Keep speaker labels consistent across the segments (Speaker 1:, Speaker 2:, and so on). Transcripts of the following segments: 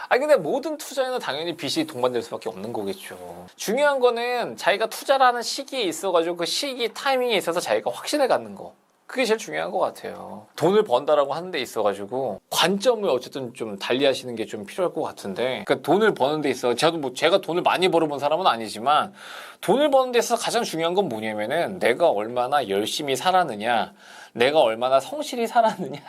Speaker 1: 아 근데 모든 투자에는 당연히 빚이 동반될 수밖에 없는 거겠죠. 중요한 거는 자기가 투자를 하는 시기에 있어가지고 그 시기 타이밍에 있어서 자기가 확신을 갖는 거. 그게 제일 중요한 것 같아요. 돈을 번다라고 하는 데 있어가지고 관점을 어쨌든 좀 달리하시는 게 좀 필요할 것 같은데, 그러니까 돈을 버는 데 있어 저도 뭐 제가 돈을 많이 벌어본 사람은 아니지만 돈을 버는 데 있어서 가장 중요한 건 뭐냐면은 내가 얼마나 열심히 살았느냐, 내가 얼마나 성실히 살았느냐,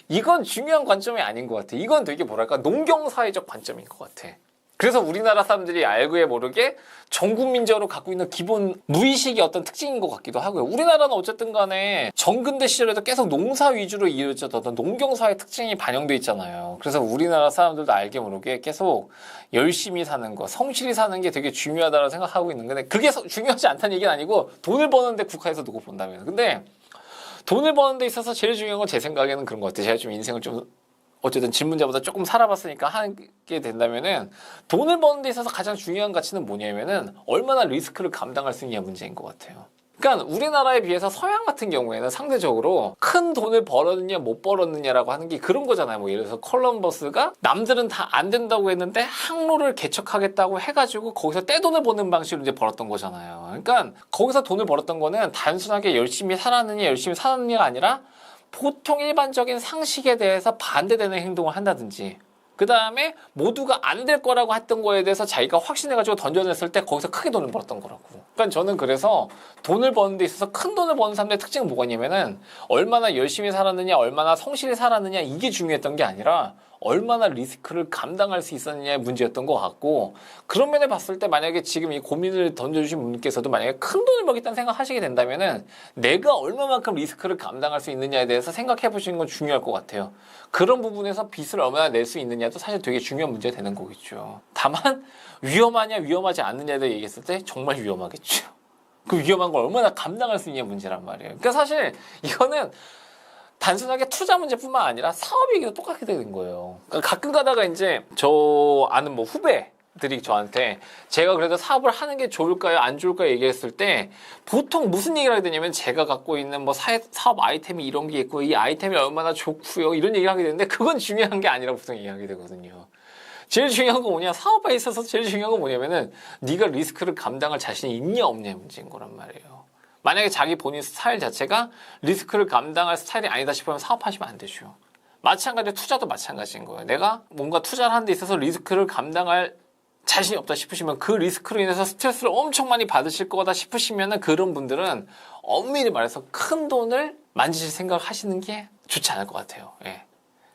Speaker 1: 이건 중요한 관점이 아닌 것 같아. 이건 되게 뭐랄까 농경사회적 관점인 것 같아. 그래서 우리나라 사람들이 알게 모르게 전 국민적으로 갖고 있는 기본 무의식의 어떤 특징인 것 같기도 하고요. 우리나라는 어쨌든 간에 정근대 시절에도 계속 농사 위주로 이루어졌던 어떤 농경사회 특징이 반영돼 있잖아요. 그래서 우리나라 사람들도 알게 모르게 계속 열심히 사는 거, 성실히 사는 게 되게 중요하다고 생각하고 있는 건데, 그게 중요하지 않다는 얘기는 아니고 돈을 버는데 국가에서 두고 본다면. 근데 돈을 버는 데 있어서 제일 중요한 건 제 생각에는 그런 것 같아요. 제가 좀 인생을 좀 어쨌든 질문자보다 조금 살아봤으니까 하게 된다면은, 돈을 버는 데 있어서 가장 중요한 가치는 뭐냐면은 얼마나 리스크를 감당할 수 있냐 문제인 것 같아요. 그러니까 우리나라에 비해서 서양 같은 경우에는 상대적으로 큰 돈을 벌었느냐 못 벌었느냐라고 하는 게 그런 거잖아요. 뭐 예를 들어서 콜럼버스가 남들은 다 안 된다고 했는데 항로를 개척하겠다고 해가지고 거기서 떼돈을 버는 방식으로 이제 벌었던 거잖아요. 그러니까 거기서 돈을 벌었던 거는 단순하게 열심히 살았느냐 열심히 살았느냐가 아니라 보통 일반적인 상식에 대해서 반대되는 행동을 한다든지, 그 다음에 모두가 안 될 거라고 했던 거에 대해서 자기가 확신해가지고 던져냈을 때 거기서 크게 돈을 벌었던 거라고. 그러니까 저는 그래서 돈을 버는 데 있어서 큰 돈을 버는 사람들의 특징은 뭐가 있냐면은 얼마나 열심히 살았느냐, 얼마나 성실히 살았느냐, 이게 중요했던 게 아니라 얼마나 리스크를 감당할 수 있었느냐의 문제였던 것 같고, 그런 면에 봤을 때 만약에 지금 이 고민을 던져주신 분께서도 만약에 큰 돈을 벌겠다는 생각 하시게 된다면은 내가 얼마만큼 리스크를 감당할 수 있느냐에 대해서 생각해 보시는 건 중요할 것 같아요. 그런 부분에서 빚을 얼마나 낼 수 있느냐도 사실 되게 중요한 문제가 되는 거겠죠. 다만 위험하냐 위험하지 않느냐에 대해 얘기했을 때 정말 위험하겠죠. 그 위험한 걸 얼마나 감당할 수 있냐 문제란 말이에요. 그러니까 사실 이거는 단순하게 투자 문제뿐만 아니라 사업 얘기도 똑같게 되는 거예요. 그러니까 가끔 가다가 이제 저 아는 뭐 후배들이 저한테 제가 그래도 사업을 하는 게 좋을까요 안 좋을까요 얘기했을 때 보통 무슨 얘기를 하게 되냐면 제가 갖고 있는 뭐 사업 아이템이 이런 게 있고 이 아이템이 얼마나 좋고요 이런 얘기를 하게 되는데, 그건 중요한 게 아니라 보통 얘기하게 되거든요. 제일 중요한 건 뭐냐, 사업에 있어서 제일 중요한 건 뭐냐면은 네가 리스크를 감당할 자신이 있냐 없냐의 문제인 거란 말이에요. 만약에 자기 본인 스타일 자체가 리스크를 감당할 스타일이 아니다 싶으면 사업하시면 안 되죠. 마찬가지로 투자도 마찬가지인 거예요. 내가 뭔가 투자를 하는 데 있어서 리스크를 감당할 자신이 없다 싶으시면, 그 리스크로 인해서 스트레스를 엄청 많이 받으실 거다 싶으시면은 그런 분들은 엄밀히 말해서 큰 돈을 만지실 생각을 하시는 게 좋지 않을 것 같아요. 예.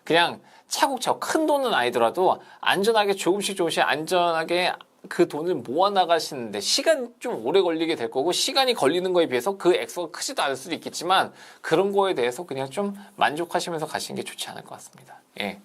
Speaker 1: 그냥 차곡차곡, 큰 돈은 아니더라도 안전하게 조금씩 안전하게 그 돈을 모아나가시는데 시간 좀 오래 걸리게 될 거고, 시간이 걸리는 거에 비해서 그 액수가 크지도 않을 수도 있겠지만 그런 거에 대해서 그냥 좀 만족하시면서 가시는 게 좋지 않을 것 같습니다. 예.